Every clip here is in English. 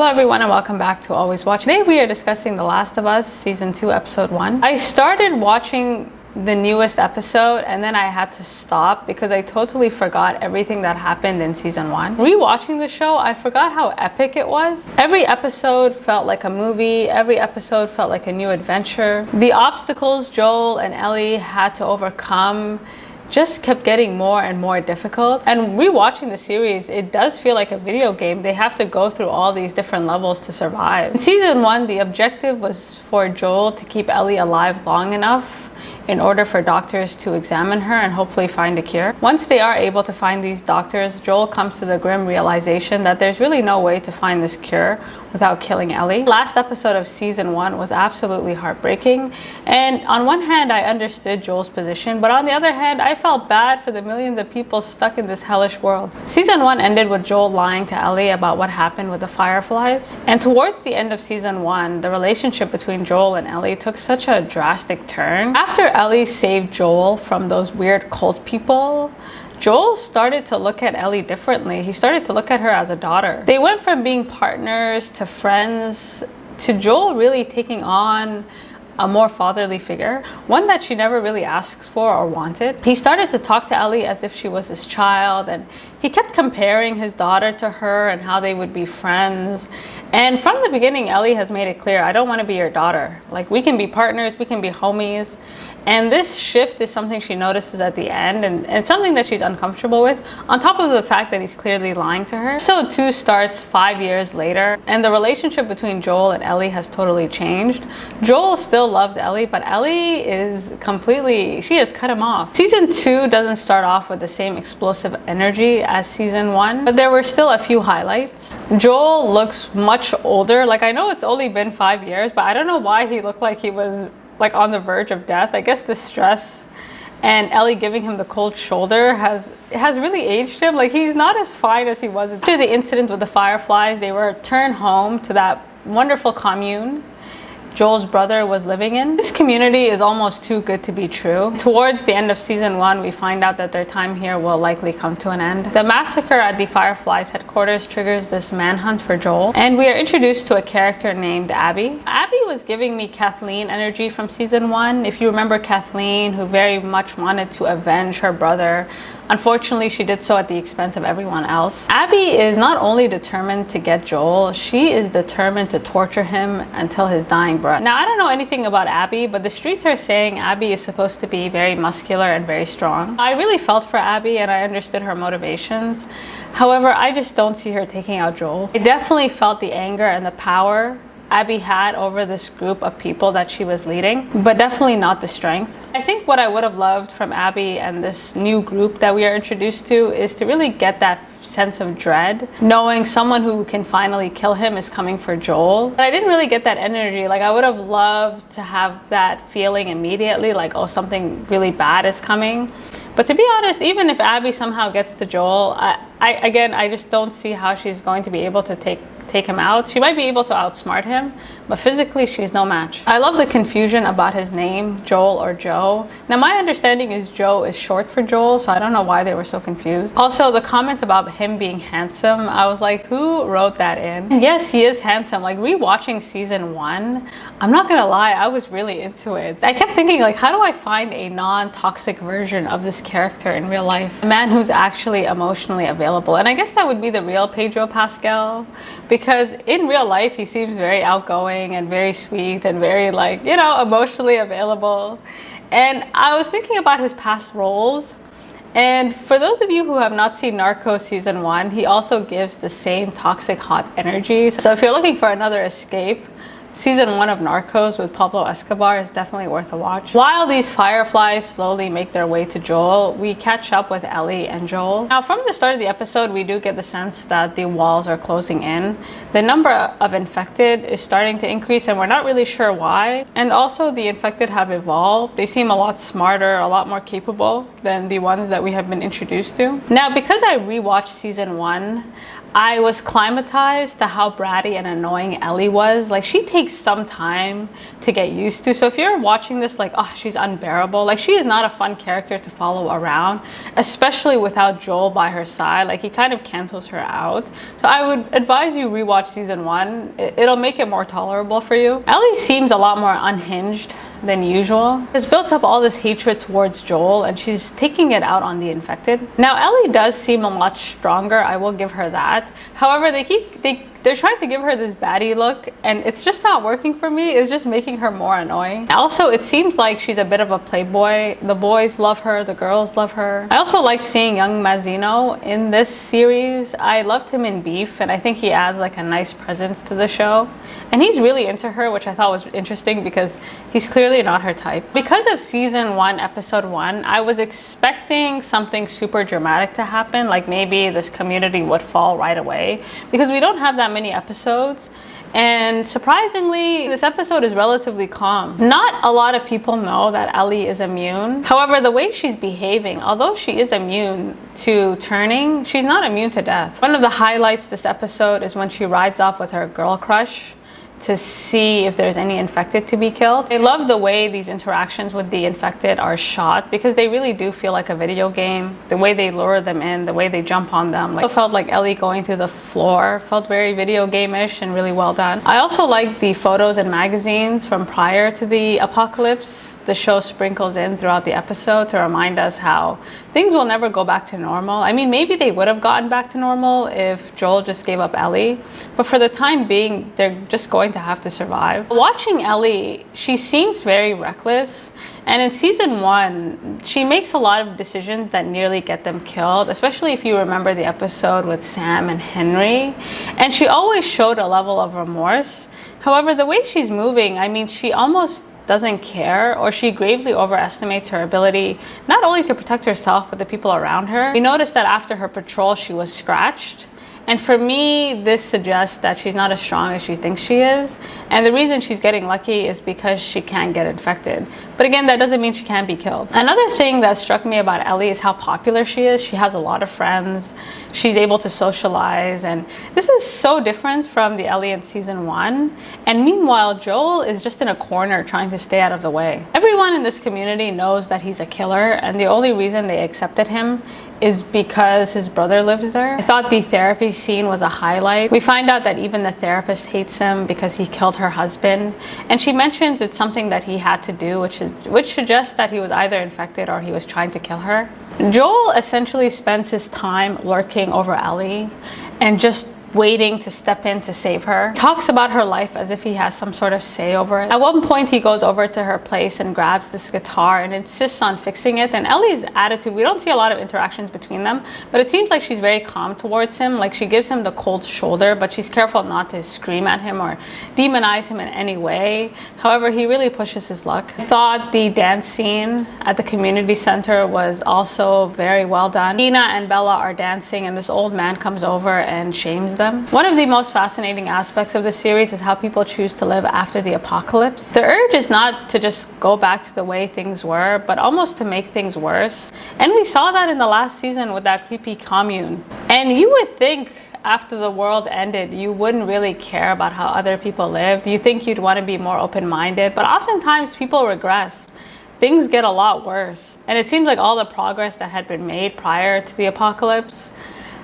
Hello everyone and welcome back to Always Watch. Today we are discussing The Last of Us Season 2 Episode 1. I started watching the newest episode and then I had to stop because I totally forgot everything that happened in Season 1. Rewatching the show, I forgot how epic it was. Every episode felt like a movie. Every episode felt like a new adventure. The obstacles Joel and Ellie had to overcome just kept getting more and more difficult. And rewatching the series, it does feel like a video game. They have to go through all these different levels to survive. In Season 1, the objective was for Joel to keep Ellie alive long enough in order for doctors to examine her and hopefully find a cure. Once they are able to find these doctors, Joel comes to the grim realization that there's really no way to find this cure without killing Ellie. Last episode of Season 1 was absolutely heartbreaking. And on one hand, I understood Joel's position, but on the other hand, I felt bad for the millions of people stuck in this hellish world. Season 1 ended with Joel lying to Ellie about what happened with the fireflies. And towards the end of Season 1, the relationship between Joel and Ellie took such a drastic turn. After Ellie saved Joel from those weird cult people, Joel started to look at Ellie differently. He started to look at her as a daughter. They went from being partners to friends to Joel really taking on a more fatherly figure, one that she never really asked for or wanted. He started to talk to Ellie as if she was his child, and he kept comparing his daughter to her and how they would be friends. And from the beginning, Ellie has made it clear, I don't want to be your daughter. Like, we can be partners, we can be homies. And this shift is something she notices at the end, and something that she's uncomfortable with, on top of the fact that he's clearly lying to her. Episode 2 starts 5 years later, and the relationship between Joel and Ellie has totally changed. Joel still loves Ellie, but Ellie is she has cut him off. Season 2 doesn't start off with the same explosive energy as Season 1, but there were still a few highlights. Joel looks much older. Like, I know it's only been 5 years, but I don't know why he looked like he was like on the verge of death. I guess the stress and Ellie giving him the cold shoulder has really aged him. Like, he's not as fine as he was. After the incident with the fireflies, they were returned home to that wonderful commune Joel's brother was living in. This community is almost too good to be true. Towards the end of Season 1, we find out that their time here will likely come to an end. The massacre at the Fireflies headquarters triggers this manhunt for Joel, and we are introduced to a character named Abby. Abby was giving me Kathleen energy from Season 1. If you remember Kathleen, who very much wanted to avenge her brother, unfortunately, she did so at the expense of everyone else. Abby is not only determined to get Joel, she is determined to torture him until his dying breath. Now, I don't know anything about Abby, but the streets are saying Abby is supposed to be very muscular and very strong. I really felt for Abby and I understood her motivations. However, I just don't see her taking out Joel. I definitely felt the anger and the power Abby had over this group of people that she was leading, but definitely not the strength. I think what I would have loved from Abby and this new group that we are introduced to is to really get that sense of dread, knowing someone who can finally kill him is coming for Joel. But I didn't really get that energy. Like, I would have loved to have that feeling immediately, like, oh, something really bad is coming. But to be honest, even if Abby somehow gets to Joel, I just don't see how she's going to be able to take him out. She might be able to outsmart him, but physically she's no match. I love the confusion about his name, Joel or Joe. Now, my understanding is Joe is short for Joel, so I don't know why they were so confused. Also, the comment about him being handsome, I was like, who wrote that in? And yes, he is handsome. Like, rewatching Season 1, I'm not gonna lie, I was really into it. I kept thinking, like, how do I find a non-toxic version of this character in real life? A man who's actually emotionally available. And I guess that would be the real Pedro Pascal, because in real life he seems very outgoing and very sweet and very, like, you know, emotionally available. And I was thinking about his past roles, and for those of you who have not seen Narcos Season 1, he also gives the same toxic hot energy. So if you're looking for another escape, Season 1 of Narcos with Pablo Escobar is definitely worth a watch. While these fireflies slowly make their way to Joel, we catch up with Ellie and Joel. Now, from the start of the episode, we do get the sense that the walls are closing in. The number of infected is starting to increase, and we're not really sure why. And also, the infected have evolved. They seem a lot smarter, a lot more capable than the ones that we have been introduced to. Now, because I rewatched Season 1, I was climatized to how bratty and annoying Ellie was. Like, she takes some time to get used to. So if you're watching this like, oh, she's unbearable, like, she is not a fun character to follow around, especially without Joel by her side. Like, he kind of cancels her out. So I would advise you rewatch season 1. It'll make it more tolerable for you. Ellie seems a lot more unhinged than usual. Has built up all this hatred towards Joel, and she's taking it out on the infected. Now, Ellie does seem a lot stronger, I will give her that. However, they're trying to give her this baddie look, and it's just not working for me. It's just making her more annoying. Also, it seems like she's a bit of a playboy. The boys love her, the girls love her. I also liked seeing young Mazzino in this series. I loved him in Beef, and I think he adds like a nice presence to the show. And he's really into her, which I thought was interesting because he's clearly not her type. Because of season 1, episode 1, I was expecting something super dramatic to happen, like maybe this community would fall right away, because we don't have that many episodes. And surprisingly, this episode is relatively calm. Not a lot of people know that Ellie is immune. However, the way she's behaving, although she is immune to turning, she's not immune to death. One of the highlights this episode is when she rides off with her girl crush to see if there's any infected to be killed. I love the way these interactions with the infected are shot, because they really do feel like a video game. The way they lure them in, the way they jump on them. Like, it felt like Ellie going through the floor felt very video game-ish and really well done. I also like the photos and magazines from prior to the apocalypse. The show sprinkles in throughout the episode to remind us how things will never go back to normal. I mean, maybe they would have gotten back to normal if Joel just gave up Ellie, but for the time being, they're just going to have to survive. Watching Ellie, she seems very reckless, and in season 1, she makes a lot of decisions that nearly get them killed, especially if you remember the episode with Sam and Henry, and she always showed a level of remorse. However, the way she's moving, I mean, she almost doesn't care, or she gravely overestimates her ability not only to protect herself but the people around her. We noticed that after her patrol she was scratched, and for me this suggests that she's not as strong as she thinks she is, and the reason she's getting lucky is because she can't get infected. But again, that doesn't mean she can't be killed. Another thing that struck me about Ellie is how popular she is. She has a lot of friends, she's able to socialize, and this is so different from the Ellie in season 1. And meanwhile, Joel is just in a corner trying to stay out of the way. Everyone in this community knows that he's a killer, and the only reason they accepted him is because his brother lives there. I thought the therapy scene was a highlight. We find out that even the therapist hates him because he killed her husband, and she mentions it's something that he had to do, which suggests that he was either infected or he was trying to kill her. Joel essentially spends his time lurking over Ellie and just waiting to step in to save her. Talks about her life as if he has some sort of say over it. At one point, he goes over to her place and grabs this guitar and insists on fixing it. And Ellie's attitude, we don't see a lot of interactions between them, but it seems like she's very calm towards him. Like, she gives him the cold shoulder, but she's careful not to scream at him or demonize him in any way. However, he really pushes his luck. I thought the dance scene at the community center was also very well done. Nina and Bella are dancing, and this old man comes over and shames them. One of the most fascinating aspects of this series is how people choose to live after the apocalypse. The urge is not to just go back to the way things were, but almost to make things worse. And we saw that in the last season with that creepy commune. And you would think after the world ended, you wouldn't really care about how other people lived. You think you'd want to be more open-minded, but oftentimes people regress. Things get a lot worse. And it seems like all the progress that had been made prior to the apocalypse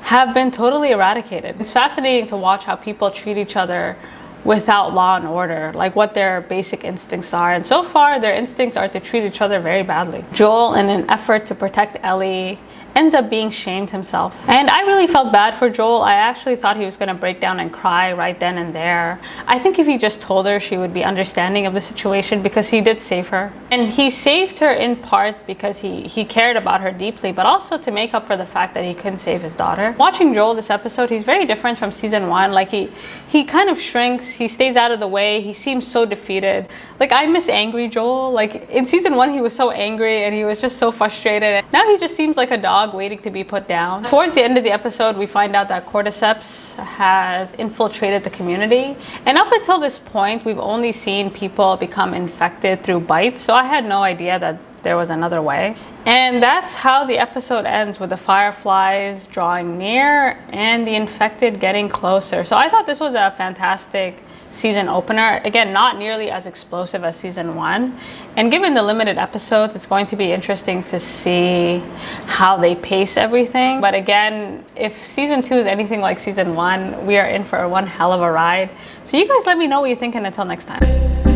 have been totally eradicated. It's fascinating to watch how people treat each other without law and order, like what their basic instincts are. And so far, their instincts are to treat each other very badly. Joel, in an effort to protect Ellie, ends up being shamed himself. And I really felt bad for Joel. I actually thought he was gonna break down and cry right then and there. I think if he just told her, she would be understanding of the situation, because he did save her. And he saved her in part because he cared about her deeply, but also to make up for the fact that he couldn't save his daughter. Watching Joel this episode, he's very different from season 1. Like, he kind of shrinks, he stays out of the way, he seems so defeated. Like, I miss angry Joel. Like, in season 1, he was so angry and he was just so frustrated. Now he just seems like a dog waiting to be put down. Towards the end of the episode, we find out that cordyceps has infiltrated the community. And up until this point, we've only seen people become infected through bites. So I had no idea that there was another way. And that's how the episode ends, with the fireflies drawing near and the infected getting closer. So I thought this was a fantastic season opener. Again, not nearly as explosive as season 1. And given the limited episodes, it's going to be interesting to see how they pace everything. But again, if season 2 is anything like season 1, we are in for one hell of a ride. So you guys let me know what you think, and until next time.